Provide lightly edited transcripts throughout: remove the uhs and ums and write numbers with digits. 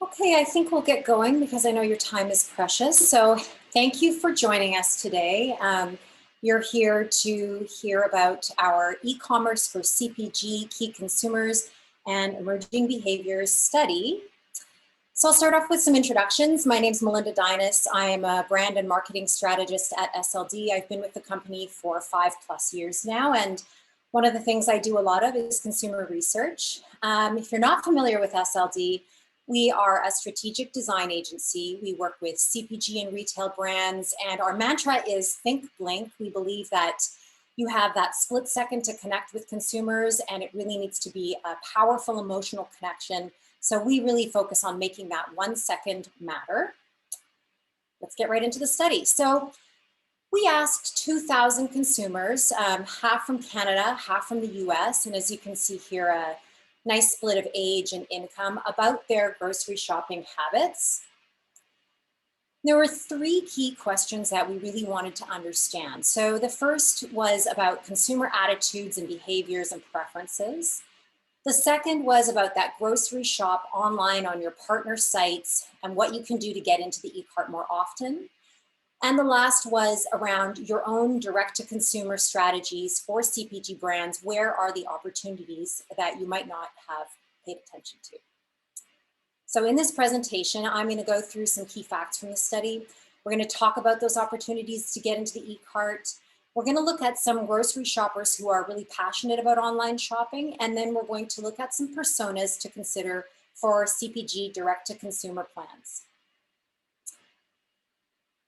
Okay, I think we'll get going because I know your time is precious. So thank you for joining us today. You're here to hear about our e-commerce for CPG key consumers and emerging behaviors study. So I'll start off with some introductions. My name is Melinda Dinas. I am a brand and marketing strategist at SLD. I've been with the company for 5+ years now. And one of the things I do a lot of is consumer research. If you're not familiar with SLD, we are a strategic design agency. We work with CPG and retail brands, and our mantra is think blink. We believe that you have that split second to connect with consumers, and it really needs to be a powerful emotional connection. So we really focus on making that 1 second matter. Let's get right into the study. So we asked 2,000 consumers, half from Canada, half from the US, and as you can see here, a nice split of age and income, about their grocery shopping habits. There were 3 key questions that we really wanted to understand. So the first was about consumer attitudes and behaviors and preferences. The second was about that grocery shop online on your partner sites and what you can do to get into the e-cart more often. And the last was around your own direct-to-consumer strategies for CPG brands. Where are the opportunities that you might not have paid attention to? So in this presentation, I'm going to go through some key facts from the study. We're going to talk about those opportunities to get into the e-cart. We're going to look at some grocery shoppers who are really passionate about online shopping, and then we're going to look at some personas to consider for CPG direct-to-consumer plans.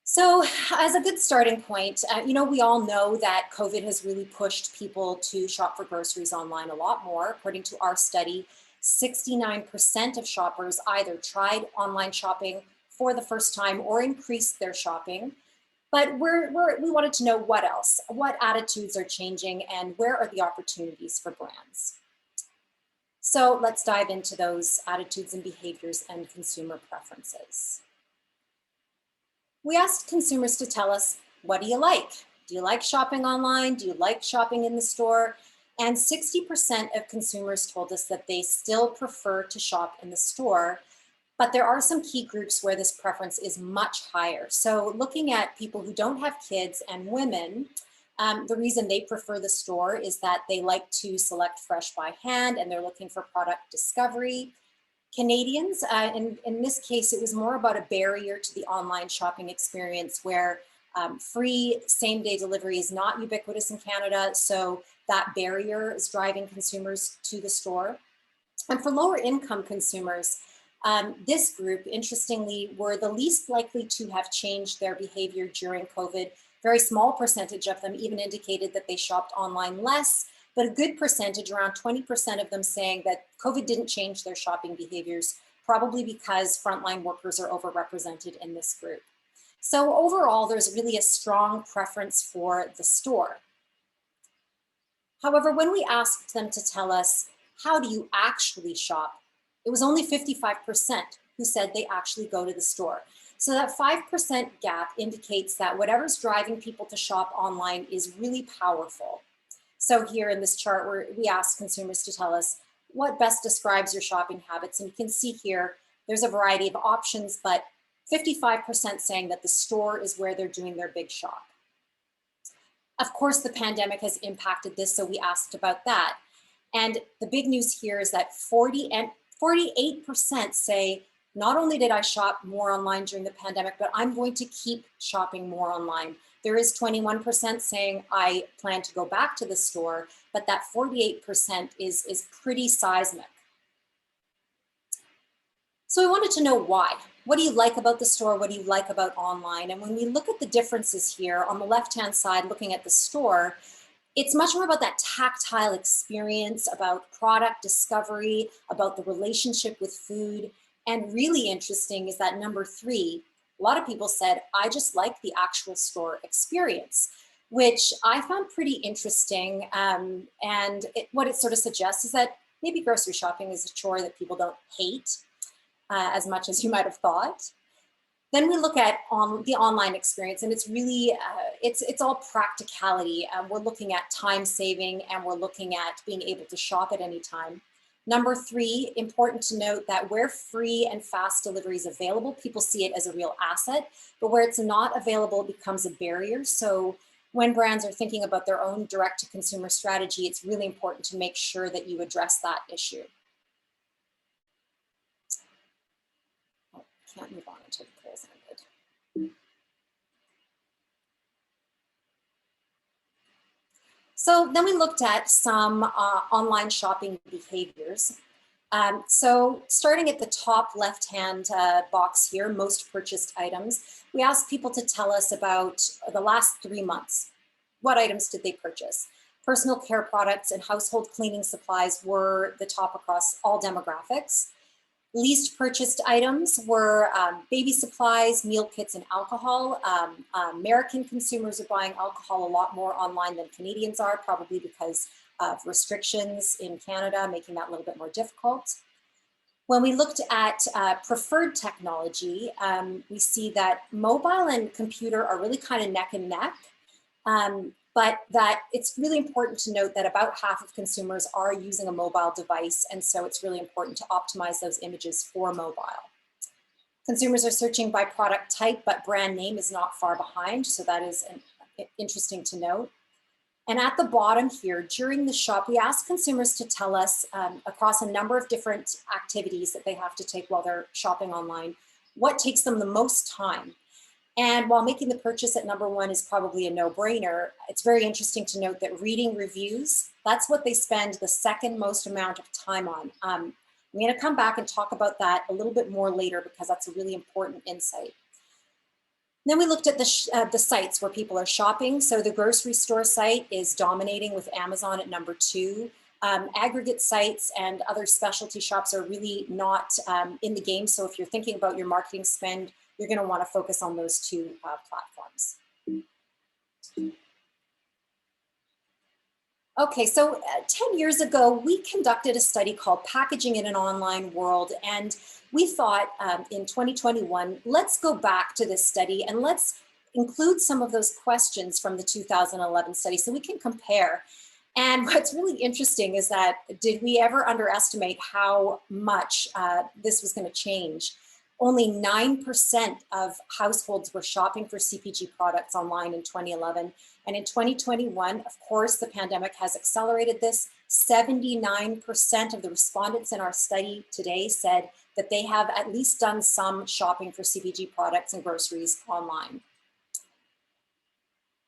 So as a good starting point, we all know that COVID has really pushed people to shop for groceries online a lot more. According to our study, 69% of shoppers either tried online shopping for the first time or increased their shopping. But we wanted to know what else, what attitudes are changing, and where are the opportunities for brands. So let's dive into those attitudes and behaviors and consumer preferences. We asked consumers to tell us, what do you like? Do you like shopping online? Do you like shopping in the store? And 60% of consumers told us that they still prefer to shop in the store, but there are some key groups where this preference is much higher. So looking at people who don't have kids and women, the reason they prefer the store is that they like to select fresh by hand and they're looking for product discovery. Canadians, in this case, it was more about a barrier to the online shopping experience where free same-day delivery is not ubiquitous in Canada, so that barrier is driving consumers to the store. And for lower income consumers, this group, interestingly, were the least likely to have changed their behavior during COVID. Very small percentage of them even indicated that they shopped online less, but a good percentage, around 20% of them, saying that COVID didn't change their shopping behaviors, probably because frontline workers are overrepresented in this group. So overall, there's really a strong preference for the store. However, when we asked them to tell us, how do you actually shop? It was only 55% who said they actually go to the store. So that 5% gap indicates that whatever's driving people to shop online is really powerful. So here in this chart, we asked consumers to tell us what best describes your shopping habits. And you can see here, there's a variety of options, but 55% saying that the store is where they're doing their big shop. Of course, the pandemic has impacted this, so we asked about that. And the big news here is that 48% say, not only did I shop more online during the pandemic, but I'm going to keep shopping more online. There is 21% saying I plan to go back to the store, but that 48% is pretty seismic. So I wanted to know why. What do you like about the store? What do you like about online? And when we look at the differences here on the left-hand side, looking at the store, it's much more about that tactile experience, about product discovery, about the relationship with food. And really interesting is that number 3, a lot of people said, I just like the actual store experience, which I found pretty interesting. And what it sort of suggests is that maybe grocery shopping is a chore that people don't hate as much as you might have thought. Then we look at the online experience, and it's really, it's all practicality. We're looking at time saving, and we're looking at being able to shop at any time. Number 3, important to note that where free and fast delivery is available, people see it as a real asset, but where it's not available, it becomes a barrier. So when brands are thinking about their own direct-to-consumer strategy, it's really important to make sure that you address that issue. Oh, I can't move on until the poll's ended. So then we looked at some online shopping behaviors. So starting at the top left-hand box here, most purchased items, we asked people to tell us about the last 3 months. What items did they purchase? Personal care products and household cleaning supplies were the top across all demographics. Least purchased items were baby supplies, meal kits, and alcohol. American consumers are buying alcohol a lot more online than Canadians are, probably because of restrictions in Canada, making that a little bit more difficult. When we looked at preferred technology, we see that mobile and computer are really kind of neck and neck. But that it's really important to note that about half of consumers are using a mobile device, and so it's really important to optimize those images for mobile. Consumers are searching by product type, but brand name is not far behind, so that is interesting to note. And at the bottom here, during the shop, we asked consumers to tell us across a number of different activities that they have to take while they're shopping online, what takes them the most time. And while making the purchase at number 1 is probably a no-brainer, it's very interesting to note that reading reviews, that's what they spend the second most amount of time on. I'm going to come back and talk about that a little bit more later because that's a really important insight. Then we looked at the sites where people are shopping. So the grocery store site is dominating with Amazon at number 2. Aggregate sites and other specialty shops are really not in the game. So if you're thinking about your marketing spend, you're going to want to focus on those 2 platforms. Okay, so 10 years ago, we conducted a study called Packaging in an Online World, and we thought in 2021, let's go back to this study and let's include some of those questions from the 2011 study so we can compare. And what's really interesting is that, did we ever underestimate how much this was going to change? Only 9% of households were shopping for CPG products online in 2011. And in 2021, of course, the pandemic has accelerated this. 79% of the respondents in our study today said that they have at least done some shopping for CPG products and groceries online.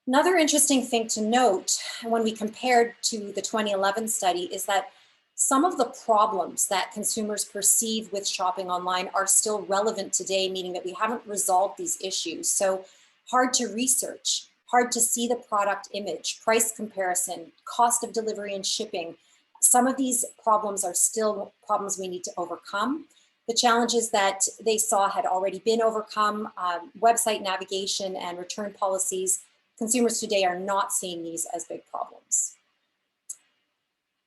Another interesting thing to note when we compared to the 2011 study is that some of the problems that consumers perceive with shopping online are still relevant today, meaning that we haven't resolved these issues. So hard to research, hard to see the product image, price comparison, cost of delivery and shipping. Some of these problems are still problems we need to overcome. The challenges that they saw had already been overcome, website navigation and return policies. Consumers today are not seeing these as big problems.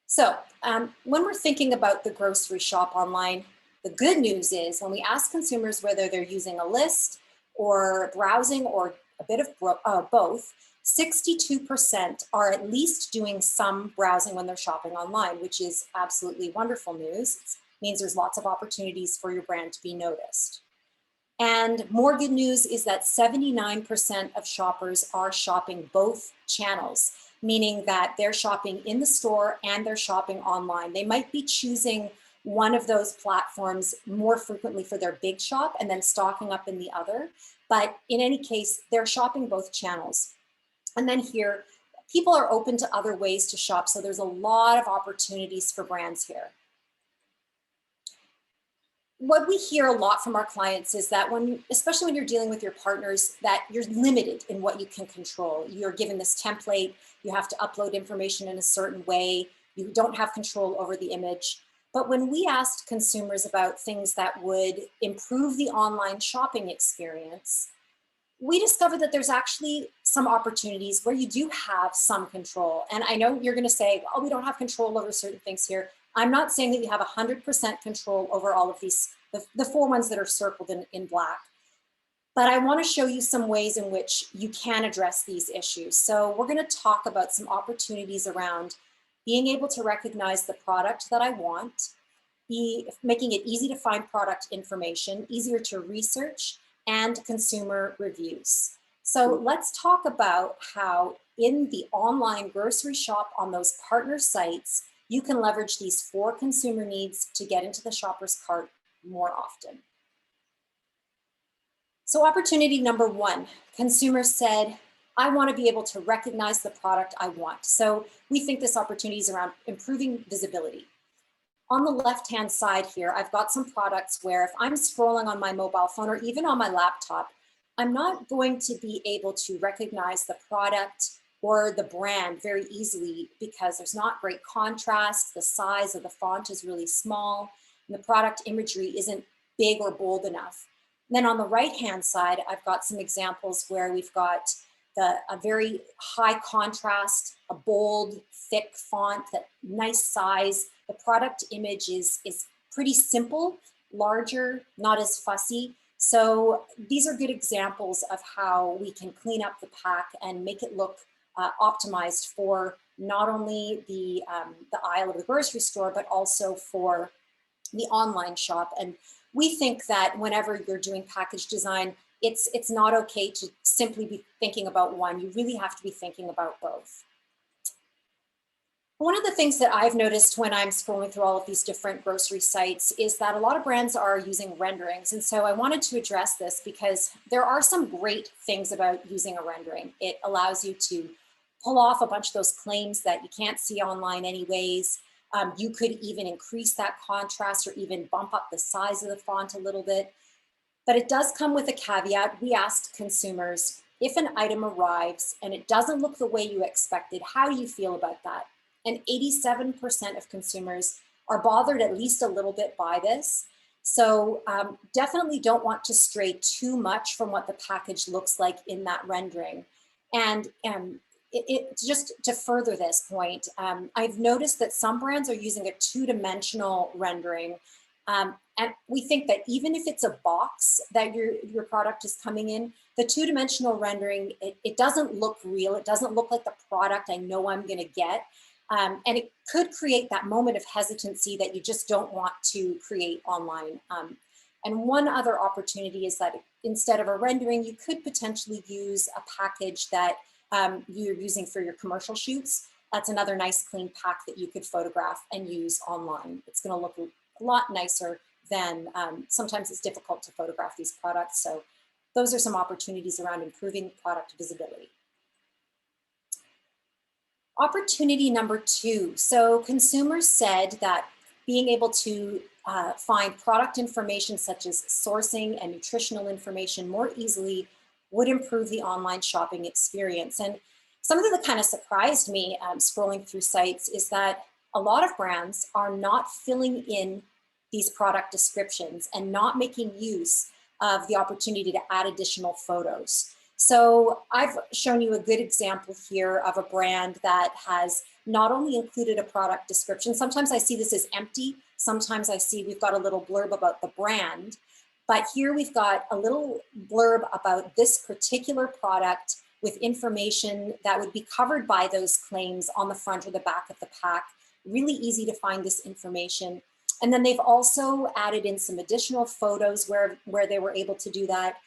So when we're thinking about the grocery shop online, the good news is when we ask consumers whether they're using a list or browsing or a bit of both, 62% are at least doing some browsing when they're shopping online, which is absolutely wonderful news. It means there's lots of opportunities for your brand to be noticed. And more good news is that 79% of shoppers are shopping both channels, meaning that they're shopping in the store and they're shopping online. They might be choosing one of those platforms more frequently for their big shop and then stocking up in the other. But in any case, they're shopping both channels. And then here, people are open to other ways to shop. So there's a lot of opportunities for brands here. What we hear a lot from our clients is that especially when you're dealing with your partners, that you're limited in what you can control. You're given this template, you have to upload information in a certain way, you don't have control over the image. But when we asked consumers about things that would improve the online shopping experience, we discovered that there's actually some opportunities where you do have some control. And I know you're going to say, oh, we don't have control over certain things here. I'm not saying that you have 100% control over all of these, the 4 ones that are circled in black. But I want to show you some ways in which you can address these issues. So we're going to talk about some opportunities around being able to recognize the product that I want, making it easy to find product information, easier to research, and consumer reviews. So let's talk about how in the online grocery shop on those partner sites, you can leverage these 4 consumer needs to get into the shopper's cart more often. So opportunity number 1, consumers said, I want to be able to recognize the product I want. So we think this opportunity is around improving visibility. On the left-hand side here, I've got some products where if I'm scrolling on my mobile phone or even on my laptop, I'm not going to be able to recognize the product or the brand very easily because there's not great contrast, the size of the font is really small, and the product imagery isn't big or bold enough. And then on the right-hand side, I've got some examples where we've got a very high contrast, a bold, thick font, that nice size. The product image is pretty simple, larger, not as fussy. So these are good examples of how we can clean up the pack and make it look optimized for not only the aisle of the grocery store, but also for the online shop. And we think that whenever you're doing package design, it's not okay to simply be thinking about one. You really have to be thinking about both. One of the things that I've noticed when I'm scrolling through all of these different grocery sites is that a lot of brands are using renderings. And so I wanted to address this because there are some great things about using a rendering. It allows you to pull off a bunch of those claims that you can't see online anyways. You could even increase that contrast or even bump up the size of the font a little bit. But it does come with a caveat. We asked consumers, if an item arrives and it doesn't look the way you expected, how do you feel about that? And 87% of consumers are bothered at least a little bit by this. So definitely don't want to stray too much from what the package looks like in that rendering. And just to further this point, I've noticed that some brands are using a 2-dimensional rendering. And we think that even if it's a box that your product is coming in, the 2-dimensional rendering, it doesn't look real. It doesn't look like the product I know I'm going to get. And it could create that moment of hesitancy that you just don't want to create online. And one other opportunity is that instead of a rendering, you could potentially use a package that you're using for your commercial shoots. That's another nice clean pack that you could photograph and use online. It's going to look a lot nicer than sometimes it's difficult to photograph these products. So those are some opportunities around improving product visibility. Opportunity number 2. So consumers said that being able to find product information such as sourcing and nutritional information more easily would improve the online shopping experience. And something that kind of surprised me scrolling through sites is that a lot of brands are not filling in these product descriptions and not making use of the opportunity to add additional photos. So I've shown you a good example here of a brand that has not only included a product description. Sometimes I see this as empty. Sometimes I see we've got a little blurb about the brand. But here we've got a little blurb about this particular product with information that would be covered by those claims on the front or the back of the pack. Really easy to find this information. And then they've also added in some additional photos where they were able to do that,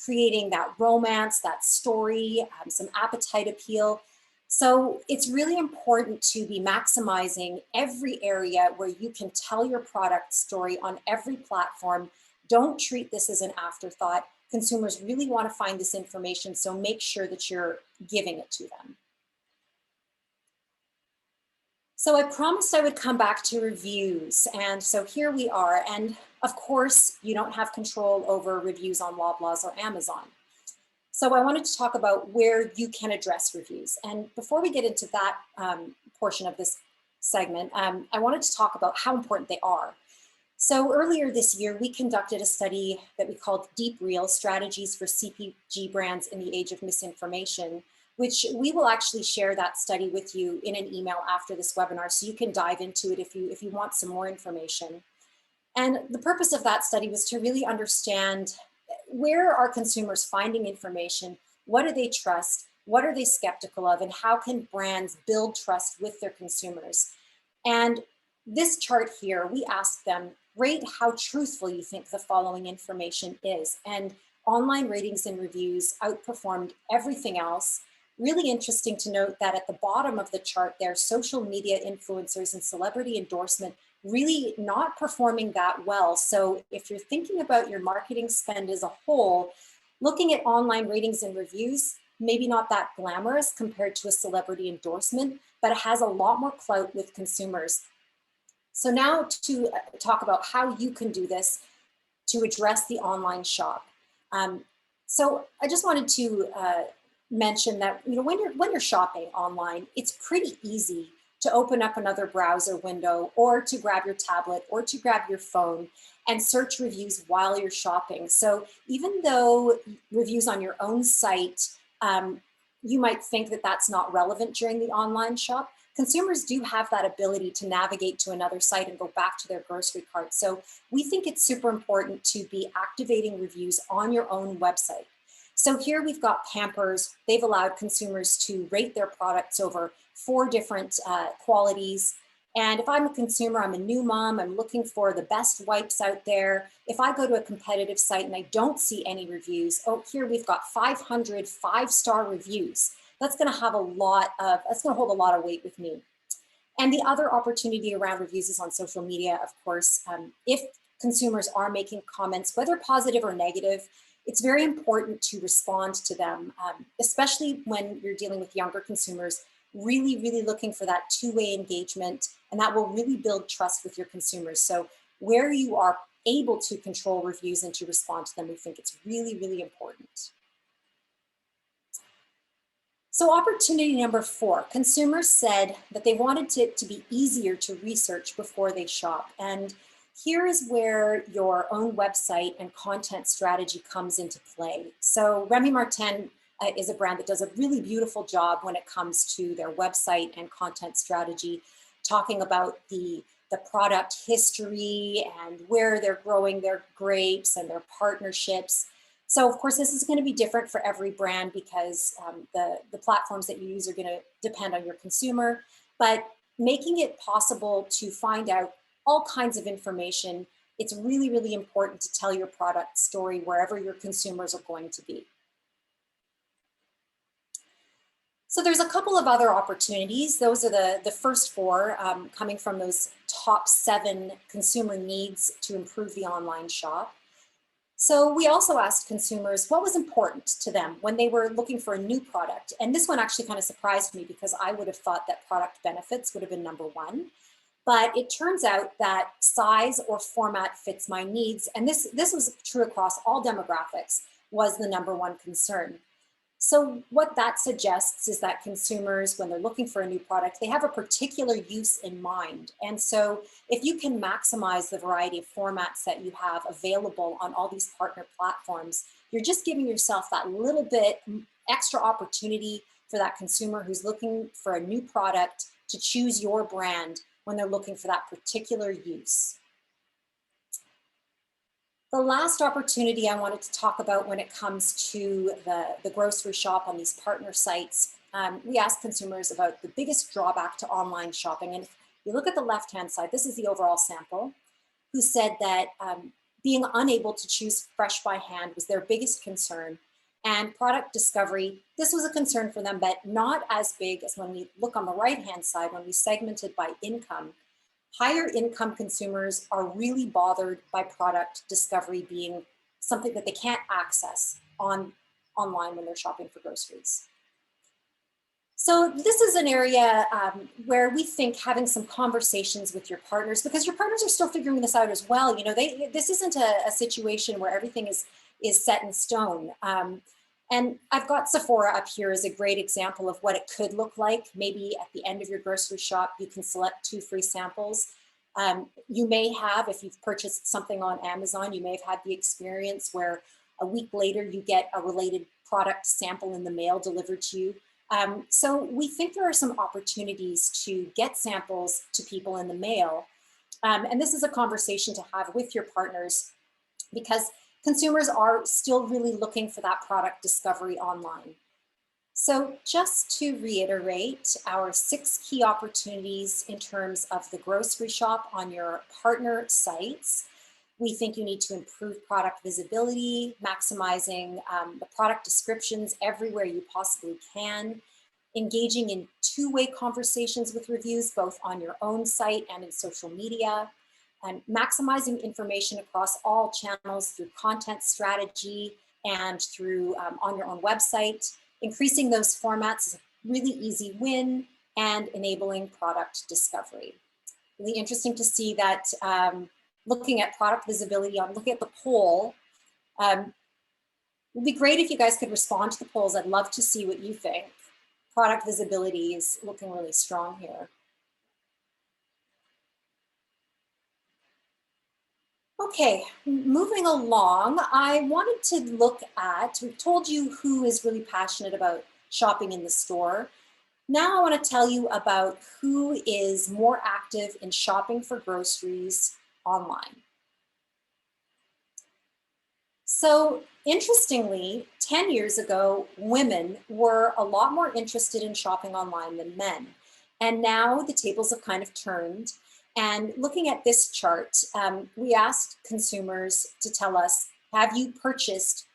creating that romance, that story, some appetite appeal. So it's really important to be maximizing every area where you can tell your product story on every platform. Don't treat this as an afterthought. Consumers really want to find this information, so make sure that you're giving it to them. So I promised I would come back to reviews, and so here we are. And of course, you don't have control over reviews on Loblaws or Amazon. So I wanted to talk about where you can address reviews. And before we get into that portion of this segment, I wanted to talk about how important they are. So earlier this year, we conducted a study that we called Deep Real Strategies for CPG Brands in the Age of Misinformation, which we will actually share that study with you in an email after this webinar, so you can dive into it if you want some more information. And the purpose of that study was to really understand, where are consumers finding information? What do they trust? What are they skeptical of? And how can brands build trust with their consumers? And This chart here, we asked them, rate how truthful you think the following information is. And online ratings and reviews outperformed everything else. Really interesting to note that at the bottom of the chart there, social media influencers and celebrity endorsement really not performing that well. So if you're thinking about your marketing spend as a whole, looking at online ratings and reviews, maybe not that glamorous compared to a celebrity endorsement, but it has a lot more clout with consumers. So now to talk about how you can do this to address the online shop. So I just wanted to mention that when you're shopping online, it's pretty easy to open up another browser window or to grab your tablet or to grab your phone and search reviews while you're shopping. So even though reviews on your own site, you might think that that's not relevant during the online shop, consumers do have that ability to navigate to another site and go back to their grocery cart. So we think it's super important to be activating reviews on your own website. So here we've got Pampers. They've allowed consumers to rate their products over 4 different qualities. And if I'm a consumer, I'm a new mom, I'm looking for the best wipes out there. If I go to a competitive site and I don't see any reviews, oh, here we've got 500 5-star reviews. That's going to hold a lot of weight with me. And the other opportunity around reviews is on social media, of course. If consumers are making comments, whether positive or negative, it's very important to respond to them, especially when you're dealing with younger consumers, really looking for that two-way engagement, and that will really build trust with your consumers. So where you are able to control reviews and to respond to them, we think it's really important. So opportunity number 4, consumers said that they wanted it to be easier to research before they shop. And here is where your own website and content strategy comes into play. So Remy Martin is a brand that does a really beautiful job when it comes to their website and content strategy, talking about the product history and where they're growing their grapes and their partnerships. So of course, this is going to be different for every brand because the platforms that you use are going to depend on your consumer, but making it possible to find out all kinds of information, it's really important to tell your product story wherever your consumers are going to be. So there's a couple of other opportunities. Those are the first 4 coming from those top 7 consumer needs to improve the online shop. So we also asked consumers what was important to them when they were looking for a new product. And this one actually kind of surprised me because I would have thought that product benefits would have been number 1. But it turns out that size or format fits my needs. And this was true across all demographics, was the number 1 concern. So what that suggests is that consumers, when they're looking for a new product, they have a particular use in mind. And so if you can maximize the variety of formats that you have available on all these partner platforms, you're just giving yourself that little bit extra opportunity for that consumer who's looking for a new product to choose your brand when they're looking for that particular use. The last opportunity I wanted to talk about when it comes to the grocery shop on these partner sites, we asked consumers about the biggest drawback to online shopping. And if you look at the left-hand side, this is the overall sample, who said that being unable to choose fresh by hand was their biggest concern. And product discovery, this was a concern for them, but not as big as when we look on the right-hand side, when we segmented by income. Higher income consumers are really bothered by product discovery being something that they can't access online when they're shopping for groceries. So this is an area where we think having some conversations with your partners, because your partners are still figuring this out as well. You know, this isn't a situation where everything is set in stone. And I've got Sephora up here as a great example of what it could look like. Maybe at the end of your grocery shop, you can select 2 free samples. You may have, if you've purchased something on Amazon, you may have had the experience where a week later you get a related product sample in the mail delivered to you. So we think there are some opportunities to get samples to people in the mail. And this is a conversation to have with your partners because consumers are still really looking for that product discovery online. So just to reiterate, our 6 key opportunities in terms of the grocery shop on your partner sites. We think you need to improve product visibility, maximizing the product descriptions everywhere you possibly can, engaging in two-way conversations with reviews, both on your own site and in social media, and maximizing information across all channels through content strategy and through on your own website. Increasing those formats is a really easy win, and enabling product discovery. Really interesting to see that looking at product visibility, looking at the poll, it would be great if you guys could respond to the polls. I'd love to see what you think. Product visibility is looking really strong here. Okay, moving along, I wanted to look at, we've told you who is really passionate about shopping in the store. Now I want to tell you about who is more active in shopping for groceries online. So interestingly, 10 years ago, women were a lot more interested in shopping online than men. And now the tables have kind of turned. And looking at this chart, we asked consumers to tell us, have you purchased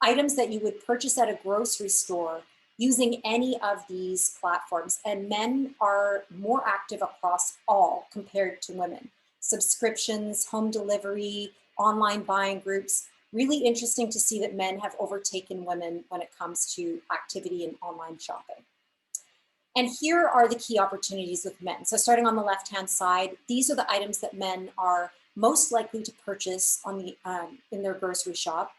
items that you would purchase at a grocery store using any of these platforms? And men are more active across all compared to women. Subscriptions, home delivery, online buying groups. Really interesting to see that men have overtaken women when it comes to activity in online shopping. And here are the key opportunities with men. So starting on the left-hand side, these are the items that men are most likely to purchase on the in their grocery shop.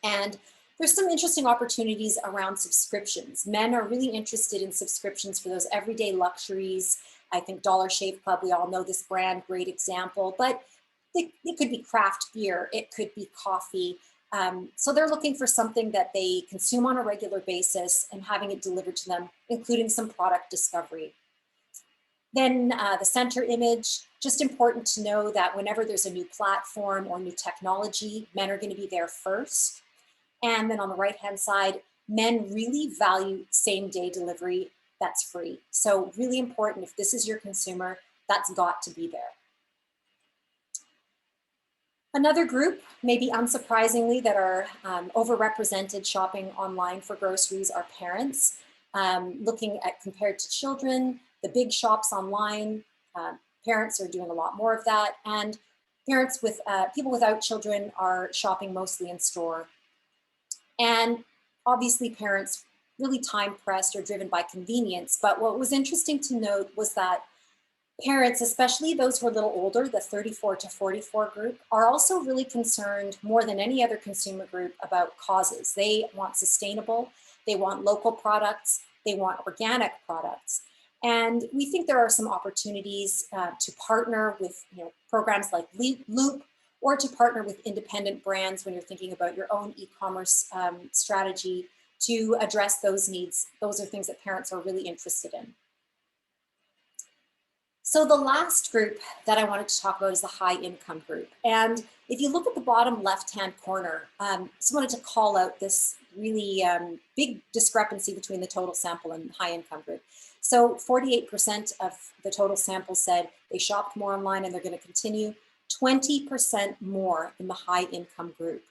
And there's some interesting opportunities around subscriptions. Men are really interested in subscriptions for those everyday luxuries. I think Dollar Shave Club, we all know this brand, great example, but it could be craft beer, it could be coffee. So they're looking for something that they consume on a regular basis and having it delivered to them, including some product discovery. Then the center image, just important to know that whenever there's a new platform or new technology, men are going to be there first. And then on the right-hand side, men really value same-day delivery that's free. So really important, if this is your consumer, that's got to be there. Another group, maybe unsurprisingly, that are overrepresented shopping online for groceries are parents. Looking at compared to children, the big shops online, parents are doing a lot more of that. And parents with people without children are shopping mostly in store. And obviously parents really time pressed or driven by convenience. But what was interesting to note was that parents, especially those who are a little older, the 34 to 44 group, are also really concerned more than any other consumer group about causes. They want sustainable, they want local products, they want organic products. And we think there are some opportunities to partner with programs like Loop, or to partner with independent brands when you're thinking about your own e-commerce strategy to address those needs. Those are things that parents are really interested in. So the last group that I wanted to talk about is the high income group. And if you look at the bottom left-hand corner, just wanted to call out this really big discrepancy between the total sample and high income group. So 48% of the total sample said they shopped more online and they're going to continue, 20% more in the high income group.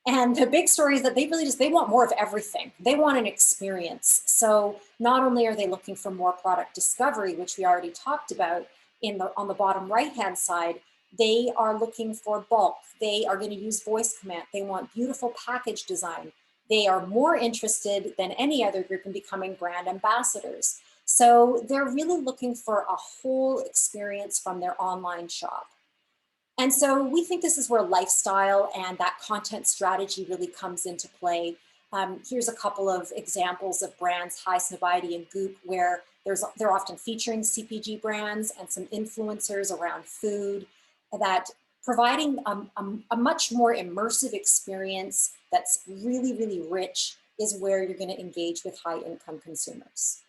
And the big story is that they want more of everything. They want an experience. So not only are they looking for more product discovery, which we already talked about on the bottom right-hand side, they are looking for bulk. They are going to use voice command. They want beautiful package design. They are more interested than any other group in becoming brand ambassadors. So they're really looking for a whole experience from their online shop. And so we think this is where lifestyle and that content strategy really comes into play. Here's a couple of examples of brands, High Snobiety and Goop, where they're often featuring CPG brands and some influencers around food, that providing a much more immersive experience that's really, really rich is where you're going to engage with high income consumers.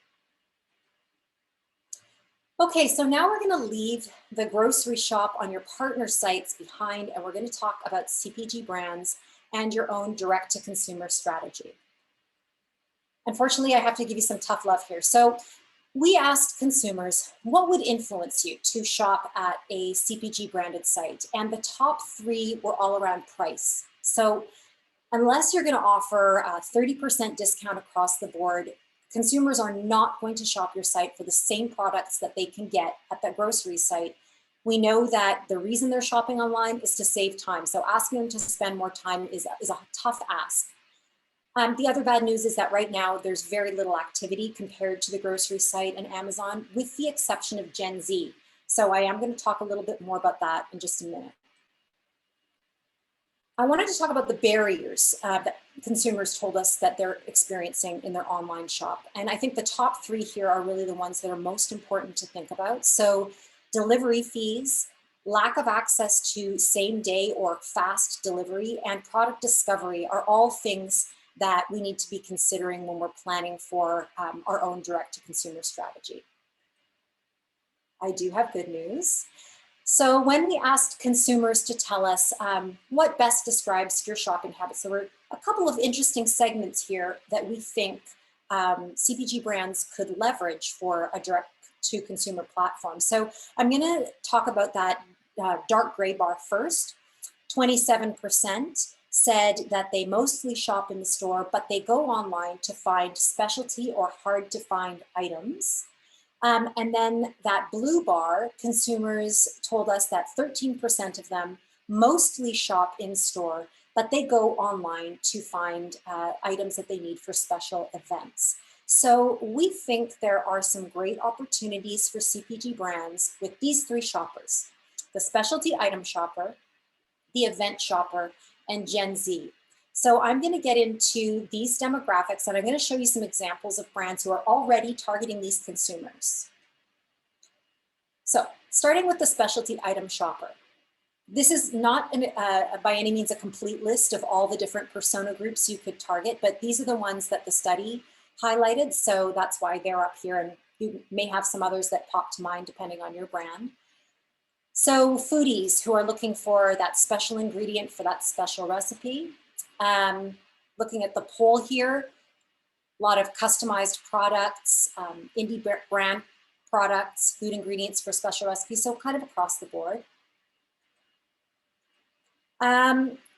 Okay, so now we're going to leave the grocery shop on your partner sites behind, and we're going to talk about CPG brands and your own direct-to-consumer strategy. Unfortunately, I have to give you some tough love here. So we asked consumers, what would influence you to shop at a CPG branded site? And the top 3 were all around price. So unless you're going to offer a 30% discount across the board, consumers are not going to shop your site for the same products that they can get at the grocery site. We know that the reason they're shopping online is to save time. So asking them to spend more time is a tough ask. The other bad news is that right now there's very little activity compared to the grocery site and Amazon, with the exception of Gen Z. So I am going to talk a little bit more about that in just a minute. I wanted to talk about the barriers that consumers told us that they're experiencing in their online shop. And I think the top 3 here are really the ones that are most important to think about. So delivery fees, lack of access to same day or fast delivery, and product discovery are all things that we need to be considering when we're planning for our own direct-to-consumer strategy. I do have good news. So when we asked consumers to tell us what best describes your shopping habits, there were a couple of interesting segments here that we think CPG brands could leverage for a direct-to-consumer platform. So I'm going to talk about that dark gray bar first. 27% said that they mostly shop in the store, but they go online to find specialty or hard-to-find items. And then that blue bar, consumers told us that 13% of them mostly shop in store, but they go online to find items that they need for special events. So we think there are some great opportunities for CPG brands with these 3 shoppers: the specialty item shopper, the event shopper, and Gen Z. So I'm going to get into these demographics, and I'm going to show you some examples of brands who are already targeting these consumers. So starting with the specialty item shopper. This is not by any means a complete list of all the different persona groups you could target, but these are the ones that the study highlighted. So that's why they're up here, and you may have some others that pop to mind depending on your brand. So foodies who are looking for that special ingredient for that special recipe. Looking at the poll here, a lot of customized products, indie brand products, food ingredients for special recipes, so kind of across the board.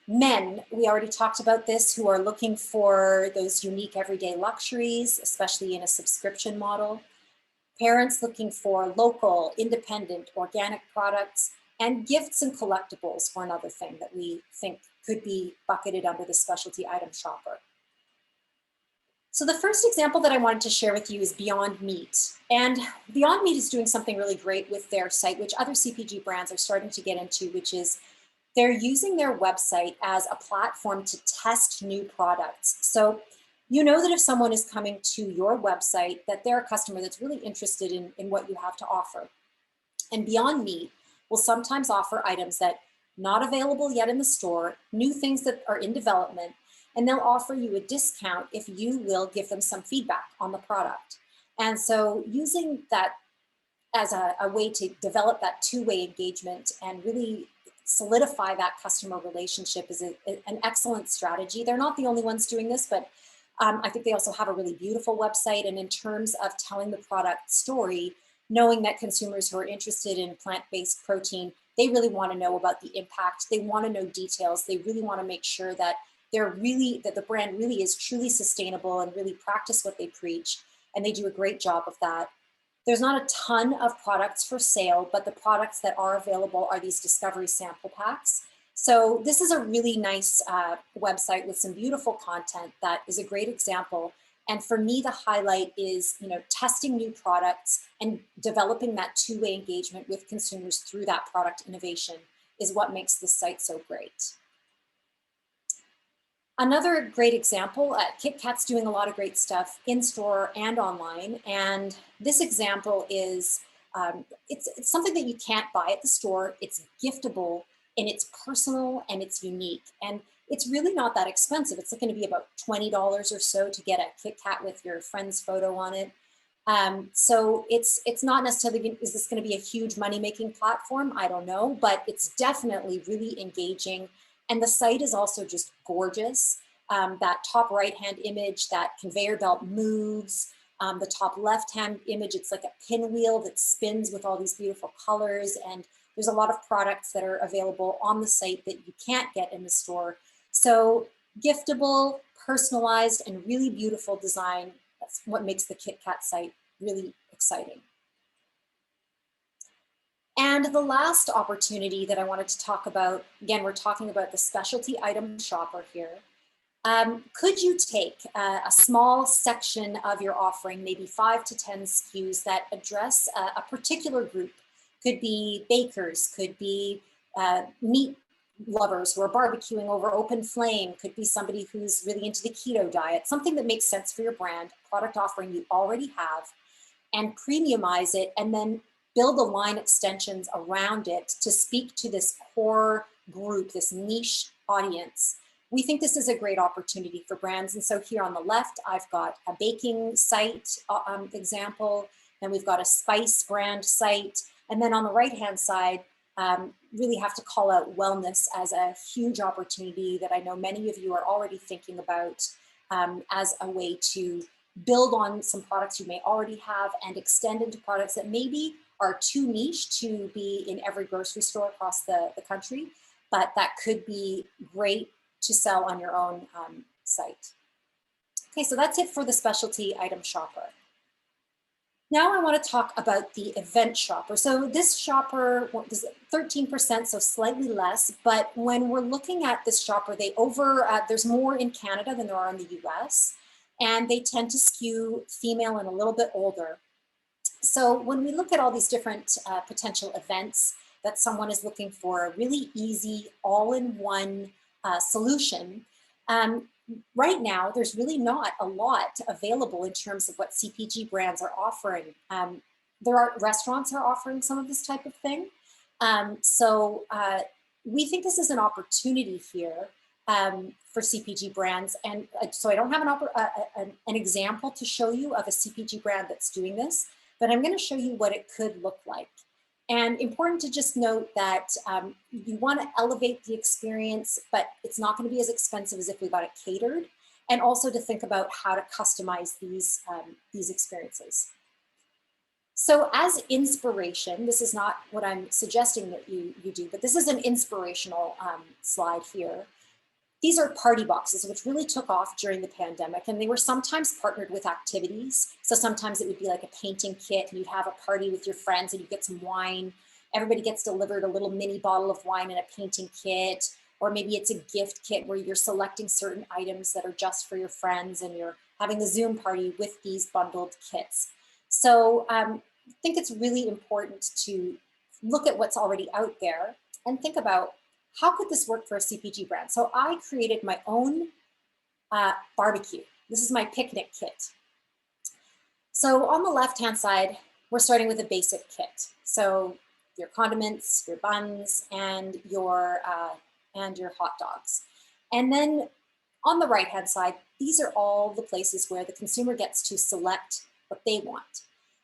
Men, we already talked about this, who are looking for those unique everyday luxuries, especially in a subscription model. Parents looking for local, independent, organic products, and gifts and collectibles were another thing that we think could be bucketed under the specialty item shopper. So the first example that I wanted to share with you is Beyond Meat. And Beyond Meat is doing something really great with their site, which other CPG brands are starting to get into, which is they're using their website as a platform to test new products. So you know that if someone is coming to your website, that they're a customer that's really interested in what you have to offer. And Beyond Meat will sometimes offer items that not available yet in the store, new things that are in development, and they'll offer you a discount if you will give them some feedback on the product. And so using that as a way to develop that two-way engagement and really solidify that customer relationship is an excellent strategy. They're not the only ones doing this, but I think they also have a really beautiful website. And in terms of telling the product story, knowing that consumers who are interested in plant-based protein, they really want to know about the impact. They want to know details. They really want to make sure that the brand really is truly sustainable and really practice what they preach. And they do a great job of that. There's not a ton of products for sale, but the products that are available are these discovery sample packs. So this is a really nice website with some beautiful content that is a great example. And for me, the highlight is, testing new products and developing that two-way engagement with consumers through that product innovation is what makes this site so great. Another great example, Kit Kat's doing a lot of great stuff in store and online. And this example is, it's something that you can't buy at the store. It's giftable and it's personal and it's unique. And it's really not that expensive. It's going to be about $20 or so to get a Kit Kat with your friend's photo on it. So it's not necessarily, is this going to be a huge money-making platform? I don't know, but it's definitely really engaging. And the site is also just gorgeous. That top right-hand image, that conveyor belt moves. The top left-hand image, it's like a pinwheel that spins with all these beautiful colors. And there's a lot of products that are available on the site that you can't get in the store. So giftable, personalized, and really beautiful design. That's what makes the KitKat site really exciting. And the last opportunity that I wanted to talk about, again, we're talking about the specialty item shopper here. Could you take a small section of your offering, maybe 5 to 10 SKUs that address a particular group? Could be bakers, could be meat lovers who are barbecuing over open flame, could be somebody who's really into the keto diet, something that makes sense for your brand, product offering you already have, and premiumize it, and then build the line extensions around it to speak to this core group, this niche audience. We think this is a great opportunity for brands. And so here on the left, I've got a baking site example, then we've got a spice brand site. And then on the right-hand side, really have to call out wellness as a huge opportunity that I know many of you are already thinking about as a way to build on some products you may already have and extend into products that maybe are too niche to be in every grocery store across the country, but that could be great to sell on your own site. Okay, so that's it for the specialty item shopper. Now I want to talk about the event shopper. So this shopper is 13%, so slightly less, but when we're looking at this shopper, there's more in Canada than there are in the US, and they tend to skew female and a little bit older. So when we look at all these different potential events that someone is looking for, a really easy all-in-one solution, right now, there's really not a lot available in terms of what CPG brands are offering. Restaurants are offering some of this type of thing. So we think this is an opportunity here for CPG brands. And so I don't have an example to show you of a CPG brand that's doing this, but I'm going to show you what it could look like. And important to just note that you want to elevate the experience, but it's not going to be as expensive as if we got it catered, and also to think about how to customize these experiences. So as inspiration, this is not what I'm suggesting that you do, but this is an inspirational slide here. These are party boxes, which really took off during the pandemic, and they were sometimes partnered with activities. So sometimes it would be like a painting kit, and you'd have a party with your friends and you get some wine. Everybody gets delivered a little mini bottle of wine and a painting kit, or maybe it's a gift kit where you're selecting certain items that are just for your friends and you're having a Zoom party with these bundled kits. So I think it's really important to look at what's already out there and think about, how could this work for a CPG brand? So I created my own barbecue. This is my picnic kit. So on the left-hand side, we're starting with a basic kit. So your condiments, your buns, and your hot dogs. And then on the right-hand side, these are all the places where the consumer gets to select what they want.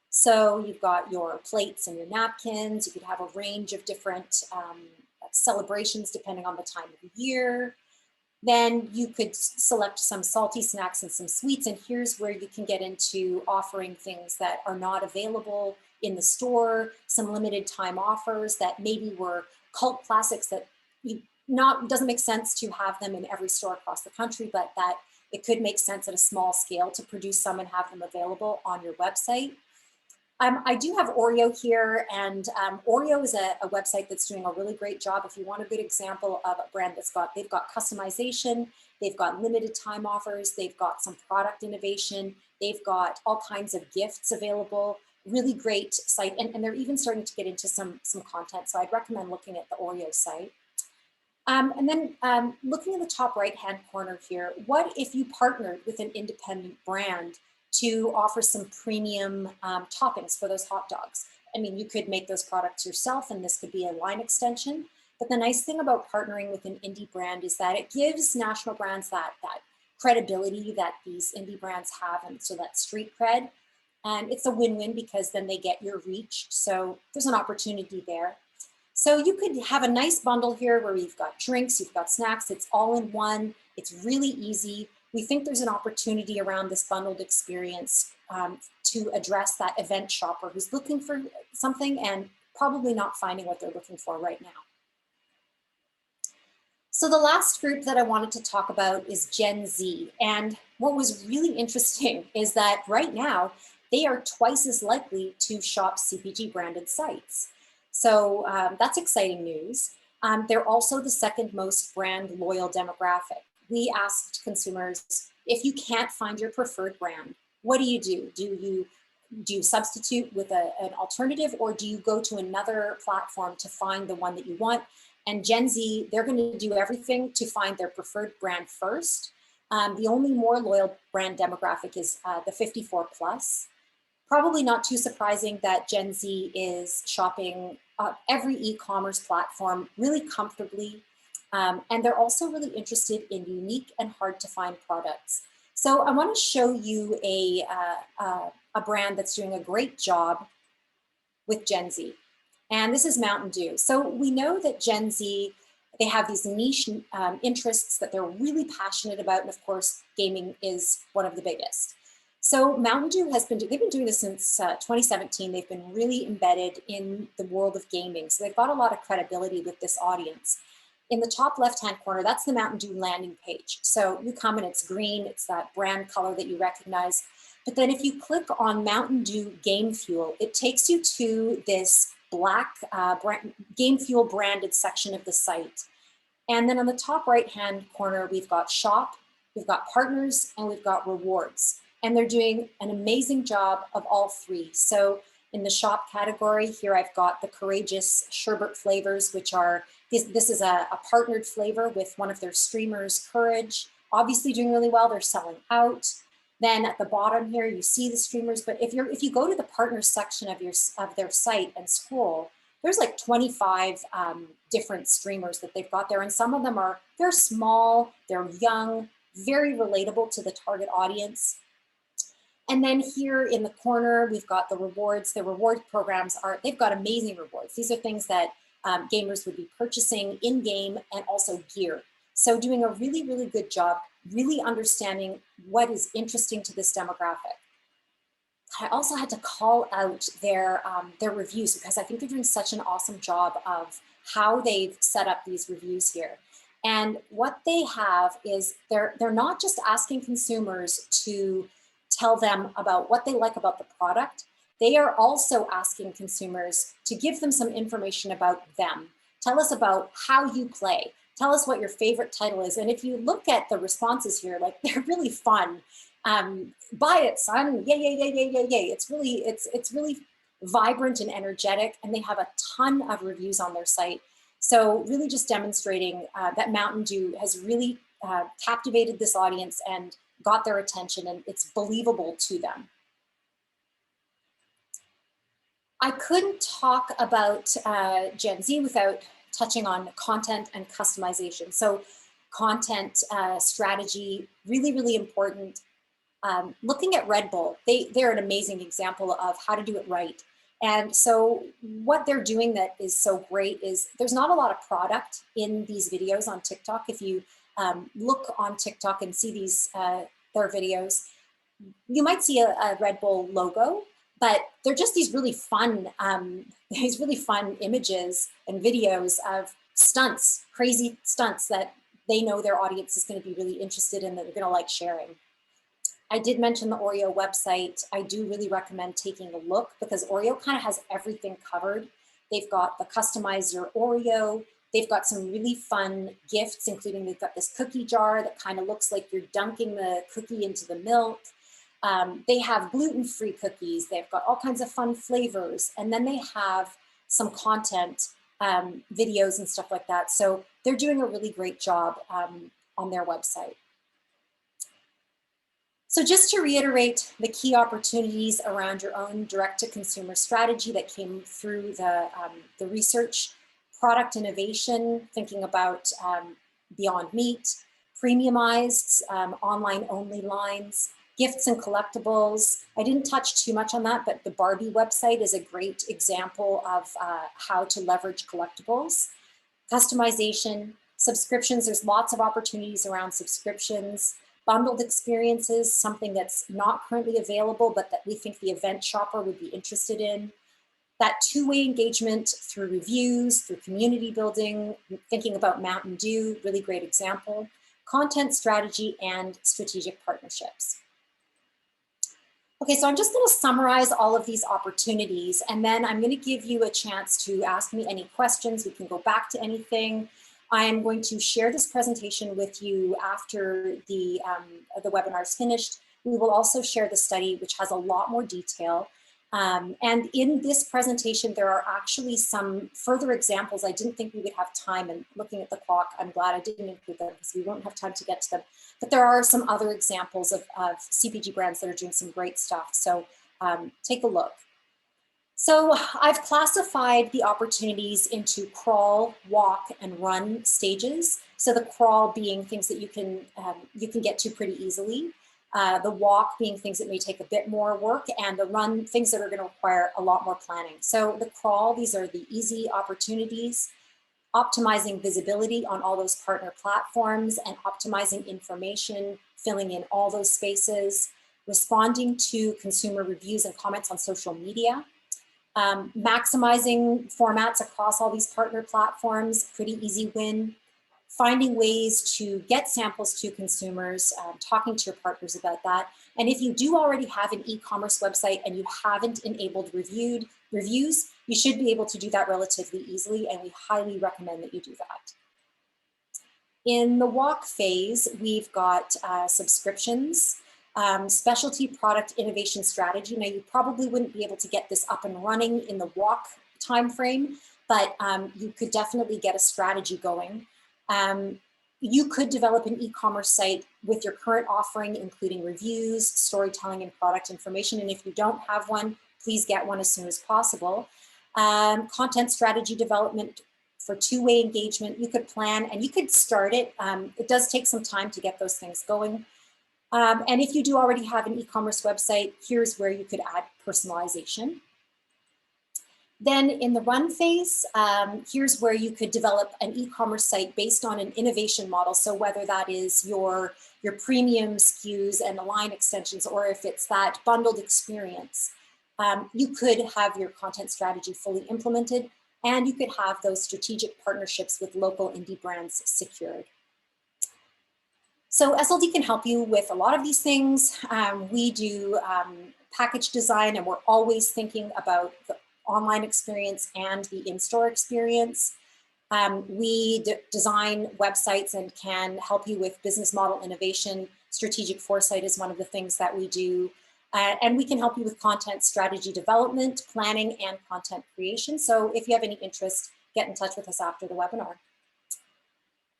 So you've got your plates and your napkins. You could have a range of different celebrations depending on the time of the year. Then you could select some salty snacks and some sweets, and here's where you can get into offering things that are not available in the store, some limited time offers that maybe were cult classics that doesn't make sense to have them in every store across the country, but that it could make sense at a small scale to produce some and have them available on your website. I do have Oreo here, and Oreo is a website that's doing a really great job. If you want a good example of a brand they've got customization, they've got limited time offers, they've got some product innovation, they've got all kinds of gifts available, really great site, and they're even starting to get into some content. So I'd recommend looking at the Oreo site. And then looking in the top right-hand corner here, what if you partnered with an independent brand to offer some premium toppings for those hot dogs? I mean, you could make those products yourself, and this could be a line extension. But the nice thing about partnering with an indie brand is that it gives national brands that credibility that these indie brands have, and so that street cred. And it's a win-win because then they get your reach. So there's an opportunity there. So you could have a nice bundle here where you've got drinks, you've got snacks, it's all in one. It's really easy. We think there's an opportunity around this bundled experience to address that event shopper who's looking for something and probably not finding what they're looking for right now. So the last group that I wanted to talk about is Gen Z. And what was really interesting is that right now, they are twice as likely to shop CPG branded sites. So that's exciting news. They're also the second most brand loyal demographic. We asked consumers, if you can't find your preferred brand, what do you do? Do you substitute with an alternative, or do you go to another platform to find the one that you want? And Gen Z, they're going to do everything to find their preferred brand first. The only more loyal brand demographic is the 54 plus. Probably not too surprising that Gen Z is shopping every e-commerce platform really comfortably. And they're also really interested in unique and hard to find products. So I want to show you a brand that's doing a great job with Gen Z. And this is Mountain Dew. So we know that Gen Z, they have these niche interests that they're really passionate about. And of course, gaming is one of the biggest. So Mountain Dew they've been doing this since 2017. They've been really embedded in the world of gaming. So they've got a lot of credibility with this audience. In the top left-hand corner, that's the Mountain Dew landing page. So you come and it's green, it's that brand color that you recognize. But then if you click on Mountain Dew Game Fuel, it takes you to this black Game Fuel branded section of the site. And then on the top right-hand corner, we've got shop, we've got partners, and we've got rewards. And they're doing an amazing job of all three. So in the shop category, here I've got the Courageous Sherbet flavors, which are, this is a partnered flavor with one of their streamers, Courage, obviously doing really well, they're selling out. Then at the bottom here, you see the streamers, but if you go to the partners section of their site and scroll, there's like 25 different streamers that they've got there. And some of them they're small, they're young, very relatable to the target audience. And then here in the corner, we've got the rewards. The reward programs they've got amazing rewards. These are things that gamers would be purchasing in-game and also gear. So doing a really, really good job, really understanding what is interesting to this demographic. I also had to call out their reviews because I think they're doing such an awesome job of how they've set up these reviews here. And what they have is they're not just asking consumers to tell them about what they like about the product. They are also asking consumers to give them some information about them. Tell us about how you play. Tell us what your favorite title is. And if you look at the responses here, like they're really fun. Buy it, son. Yay, yay, yay, yay, yay, yay. It's really vibrant and energetic, and they have a ton of reviews on their site. So really just demonstrating that Mountain Dew has really captivated this audience and got their attention, and it's believable to them. I couldn't talk about Gen Z without touching on content and customization. So content strategy, really, really important. Looking at Red Bull, they're an amazing example of how to do it right. And so what they're doing that is so great is there's not a lot of product in these videos on TikTok. If you look on TikTok and see their videos, you might see a Red Bull logo, but they're just these really fun images and videos of stunts, crazy stunts that they know their audience is going to be really interested in, that they're going to like sharing. I did mention the Oreo website. I do really recommend taking a look because Oreo kind of has everything covered. They've got the customize your Oreo. They've got some really fun gifts, including they've got this cookie jar that kind of looks like you're dunking the cookie into the milk. They have gluten-free cookies. They've got all kinds of fun flavors. And then they have some content, videos and stuff like that. So they're doing a really great job on their website. So just to reiterate the key opportunities around your own direct-to-consumer strategy that came through the research: product innovation, thinking about Beyond Meat, premiumized online-only lines, Gifts and collectibles. I didn't touch too much on that, but the Barbie website is a great example of how to leverage collectibles. Customization, subscriptions, there's lots of opportunities around subscriptions. Bundled experiences, something that's not currently available, but that we think the event shopper would be interested in. That two-way engagement through reviews, through community building, thinking about Mountain Dew, really great example. Content strategy and strategic partnerships. Okay, so I'm just going to summarize all of these opportunities, and then I'm going to give you a chance to ask me any questions. We can go back to anything. I'm going to share this presentation with you after the webinar is finished. We will also share the study, which has a lot more detail. And in this presentation, there are actually some further examples. I didn't think we would have time, and looking at the clock, I'm glad I didn't include them because we won't have time to get to them. But there are some other examples of CPG brands that are doing some great stuff. So take a look. So I've classified the opportunities into crawl, walk, and run stages. So the crawl being things that you can get to pretty easily. The walk being things that may take a bit more work, and the run, things that are going to require a lot more planning. So the crawl, these are the easy opportunities. Optimizing visibility on all those partner platforms and optimizing information, filling in all those spaces. Responding to consumer reviews and comments on social media. Maximizing formats across all these partner platforms, pretty easy win. Finding ways to get samples to consumers, talking to your partners about that. And if you do already have an e-commerce website and you haven't enabled reviews, you should be able to do that relatively easily, and we highly recommend that you do that. In the walk phase, we've got subscriptions, specialty product innovation strategy. Now, you probably wouldn't be able to get this up and running in the walk timeframe, but you could definitely get a strategy going. You could develop an e-commerce site with your current offering, including reviews, storytelling, and product information. And if you don't have one, please get one as soon as possible. Content strategy development for two-way engagement. You could plan and you could start it. It does take some time to get those things going. And if you do already have an e-commerce website, here's where you could add personalization. Then in the run phase, here's where you could develop an e-commerce site based on an innovation model. So whether that is your premium SKUs and the line extensions, or if it's that bundled experience, you could have your content strategy fully implemented, and you could have those strategic partnerships with local indie brands secured. So SLD can help you with a lot of these things. We do package design, and we're always thinking about the online experience and the in-store experience. We design websites and can help you with business model innovation. Strategic foresight is one of the things that we do. And we can help you with content strategy development, planning, and content creation. So if you have any interest, get in touch with us after the webinar.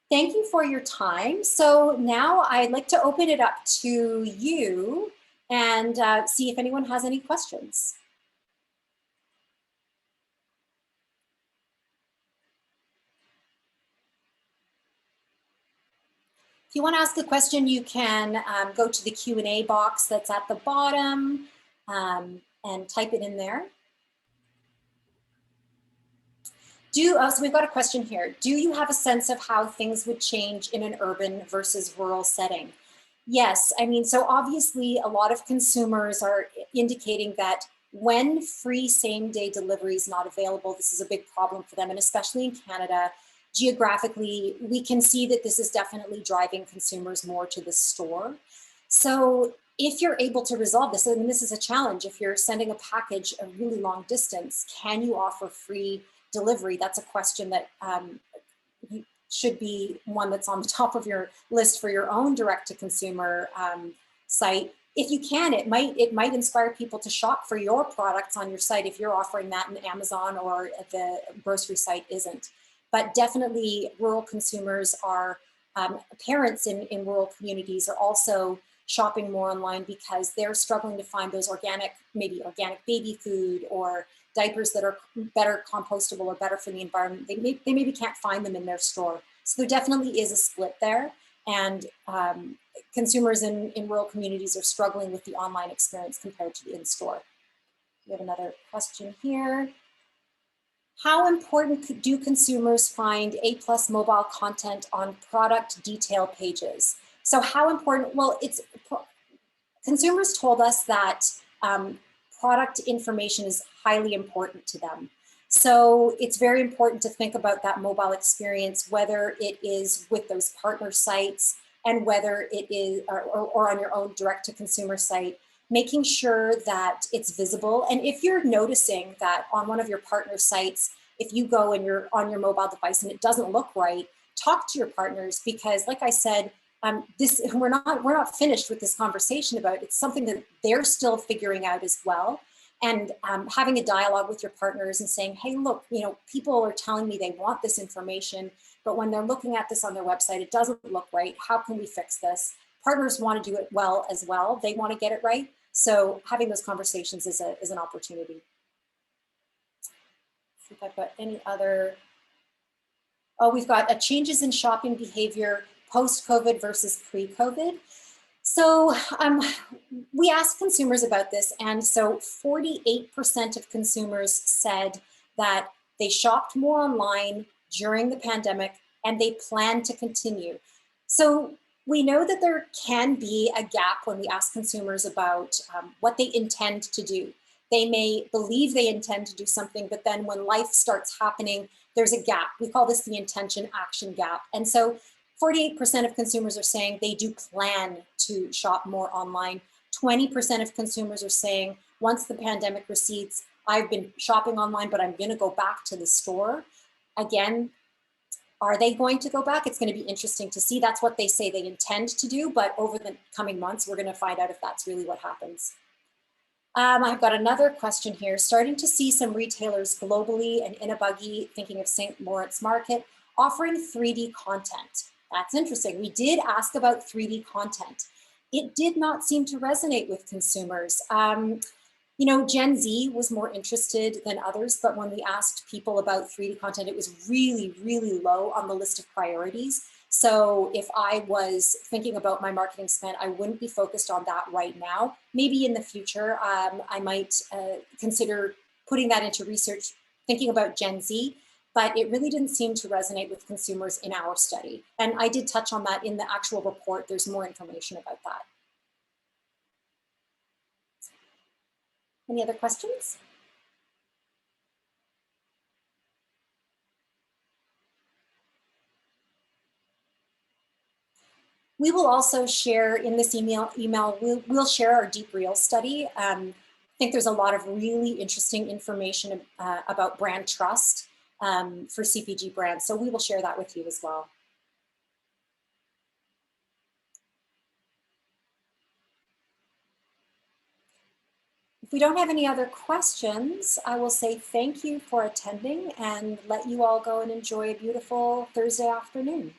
Thank you for your time. So now I'd like to open it up to you and see if anyone has any questions. If you want to ask a question, you can go to the Q&A box that's at the bottom and type it in there. So we've got a question here. Do you have a sense of how things would change in an urban versus rural setting? Yes, I mean, so obviously a lot of consumers are indicating that when free same-day delivery is not available, this is a big problem for them, and especially in Canada. Geographically, we can see that this is definitely driving consumers more to the store. So if you're able to resolve this, and this is a challenge, if you're sending a package a really long distance, can you offer free delivery? That's a question that should be one that's on the top of your list for your own direct-to-consumer site. If you can, it might inspire people to shop for your products on your site if you're offering that in Amazon or the grocery site isn't. But definitely rural consumers are, parents in rural communities are also shopping more online because they're struggling to find those maybe organic baby food or diapers that are better compostable or better for the environment. They maybe can't find them in their store. So there definitely is a split there. and consumers in rural communities are struggling with the online experience compared to the in-store. We have another question here. How important do consumers find A+ mobile content on product detail pages? So how important, well, consumers told us that product information is highly important to them. So it's very important to think about that mobile experience, whether it is with those partner sites and whether it is, or on your own direct-to-consumer site, making sure that it's visible. And if you're noticing that on one of your partner sites, if you go and you're on your mobile device and it doesn't look right, talk to your partners, because like I said, we're not finished with this conversation about it. It's something that they're still figuring out as well. And having a dialogue with your partners and saying, hey, look, people are telling me they want this information, but when they're looking at this on their website, it doesn't look right. How can we fix this? Partners want to do it well as well. They want to get it right. So having those conversations is an opportunity. See if I've got any other. Oh, we've got changes in shopping behavior post-COVID versus pre-COVID. So we asked consumers about this, and so 48% of consumers said that they shopped more online during the pandemic and they plan to continue. So we know that there can be a gap when we ask consumers about what they intend to do. They may believe they intend to do something, but then when life starts happening, there's a gap. We call this the intention action gap. And so 48% of consumers are saying they do plan to shop more online. 20% of consumers are saying, once the pandemic recedes, I've been shopping online, but I'm going to go back to the store. Again, are they going to go back? It's going to be interesting to see. That's what they say they intend to do, but over the coming months, we're going to find out if that's really what happens. I've got another question here. Starting to see some retailers globally and in a buggy, thinking of St. Lawrence Market, offering 3D content. That's interesting. We did ask about 3D content. It did not seem to resonate with consumers. Gen Z was more interested than others, but when we asked people about 3D content, it was really, really low on the list of priorities. So if I was thinking about my marketing spend, I wouldn't be focused on that right now. Maybe in the future, I might consider putting that into research, thinking about Gen Z, but it really didn't seem to resonate with consumers in our study. And I did touch on that in the actual report. There's more information about that. Any other questions? We will also share in this email we'll share our Deep Reel study. I think there's a lot of really interesting information about brand trust for CPG brands. So we will share that with you as well. If we don't have any other questions, I will say thank you for attending and let you all go and enjoy a beautiful Thursday afternoon.